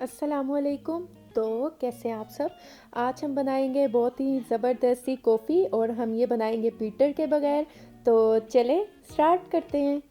अस्सलामुअलैकुम। तो कैसे हैं आप सब। आज हम बनाएंगे बहुत ही ज़बरदस्त सी कॉफ़ी और हम ये बनाएंगे बीटर के बगैर। तो चलें स्टार्ट करते हैं।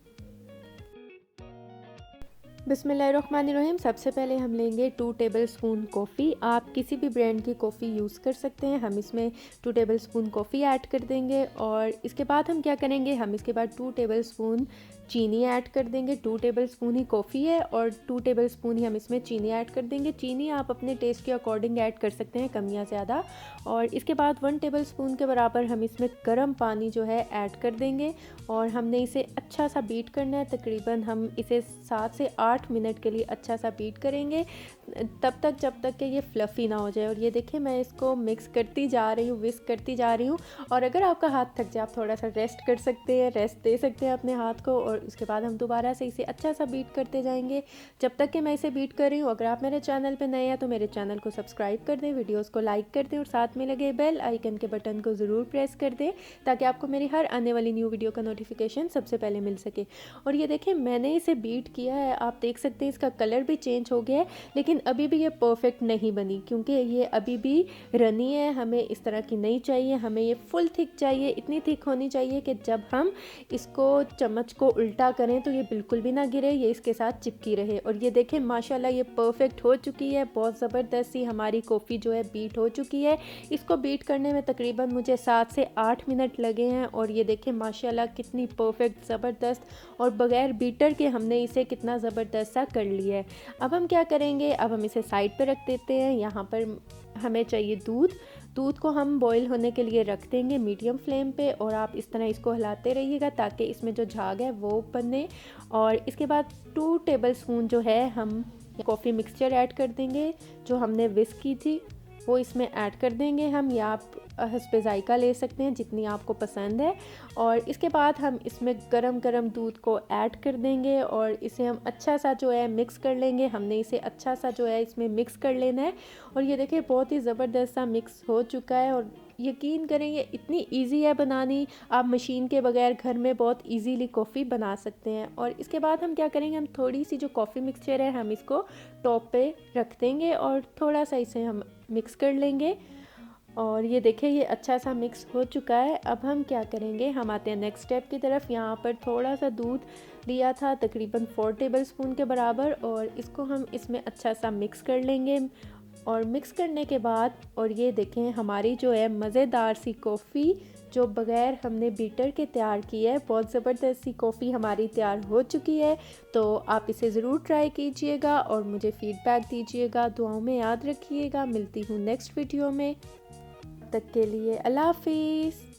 बिस्मिल्लाहिर्रहमानिर्रहीम। सबसे पहले हम लेंगे 2 टेबल स्पून कॉफ़ी। आप किसी भी ब्रांड की कॉफ़ी यूज़ कर सकते हैं। हम इसमें 2 टेबल स्पून कॉफ़ी ऐड कर देंगे और इसके बाद हम क्या करेंगे, हम इसके बाद 2 टेबल स्पून चीनी ऐड कर देंगे। 2 टेबल स्पून ही कॉफ़ी है और 2 टेबल स्पून ही हम इसमें चीनी ऐड कर देंगे। चीनी आप अपने टेस्ट के अकॉर्डिंग ऐड कर सकते हैं, कम या ज़्यादा। और इसके बाद 1 टेबल स्पून के बराबर हम इसमें गर्म पानी जो है ऐड कर देंगे और हमने इसे अच्छा सा बीट करना है। तकरीबन हम इसे 7 से 8 मिनट के लिए अच्छा सा बीट करेंगे, तब तक जब तक कि ये फ्लफ़ी ना हो जाए। और ये देखिए मैं इसको मिक्स करती जा रही हूँ, विस्क करती जा रही हूँ। और अगर आपका हाथ थक जाए, आप थोड़ा सा रेस्ट कर सकते हैं, रेस्ट दे सकते हैं अपने हाथ को। और उसके बाद हम दोबारा से इसे अच्छा सा बीट करते जाएंगे जब तक कि मैं इसे बीट कर रही हूँ। अगर आप मेरे चैनल पे नए हैं तो मेरे चैनल को सब्सक्राइब कर दें, वीडियोस को लाइक कर दें और साथ में लगे बेल आइकन के बटन को ज़रूर प्रेस कर दें ताकि आपको मेरी हर आने वाली न्यू वीडियो का नोटिफिकेशन सबसे पहले मिल सके। और ये देखें मैंने इसे बीट किया है, आप देख सकते हैं इसका कलर भी चेंज हो गया है, लेकिन अभी भी ये परफेक्ट नहीं बनी क्योंकि ये अभी भी रनी है। हमें इस तरह की नहीं चाहिए, हमें ये फुल थिक चाहिए। इतनी थिक होनी चाहिए कि जब हम इसको चम्मच को उल्टा करें तो ये बिल्कुल भी ना गिरे, ये इसके साथ चिपकी रहे। और ये देखें माशाल्लाह ये परफेक्ट हो चुकी है। बहुत ज़बरदस्त सी हमारी कॉफ़ी जो है बीट हो चुकी है। इसको बीट करने में तकरीबन मुझे 7 से 8 मिनट लगे हैं। और ये देखें माशाल्लाह कितनी परफेक्ट ज़बरदस्त, और बग़ैर बीटर के हमने इसे कितना ज़बरदस्त सा कर लिया है। अब हम क्या करेंगे, अब हम इसे साइड पे रख देते हैं। यहाँ पर हमें चाहिए दूध को हम बॉईल होने के लिए रख देंगे मीडियम फ्लेम पे। और आप इस तरह इसको हिलाते रहिएगा ताकि इसमें जो झाग है वो बने। और इसके बाद 2 टेबल स्पून जो है हम कॉफ़ी मिक्सचर ऐड कर देंगे, जो हमने विस्क की थी वो इसमें ऐड कर देंगे हम, या आप हस्बे ज़ायक़ा ले सकते हैं जितनी आपको पसंद है। और इसके बाद हम इसमें गरम दूध को ऐड कर देंगे और इसे हम अच्छा सा जो है मिक्स कर लेंगे। हमने इसे अच्छा सा जो है इसमें मिक्स कर लेना है। और ये देखिए बहुत ही ज़बरदस्त सा मिक्स हो चुका है। और यकीन करेंगे इतनी इजी है बनानी, आप मशीन के बगैर घर में बहुत इजीली कॉफ़ी बना सकते हैं। और इसके बाद हम क्या करेंगे, हम थोड़ी सी जो कॉफ़ी मिक्सचर है हम इसको टॉप पे रख देंगे और थोड़ा सा इसे हम मिक्स कर लेंगे। और ये देखिए ये अच्छा सा मिक्स हो चुका है। अब हम क्या करेंगे, हम आते हैं नेक्स्ट स्टेप की तरफ। यहाँ पर थोड़ा सा दूध लिया था तकरीबन 4 टेबल स्पून के बराबर, और इसको हम इसमें अच्छा सा मिक्स कर लेंगे। और मिक्स करने के बाद, और ये देखें हमारी जो है मज़ेदार सी कॉफ़ी जो बग़ैर हमने बीटर के तैयार की है, बहुत ज़बरदस्त सी कॉफ़ी हमारी तैयार हो चुकी है। तो आप इसे ज़रूर ट्राई कीजिएगा और मुझे फ़ीडबैक दीजिएगा, दुआओं में याद रखिएगा। मिलती हूँ नेक्स्ट वीडियो में, तब तक के लिए अल्लाह हाफ़िज़।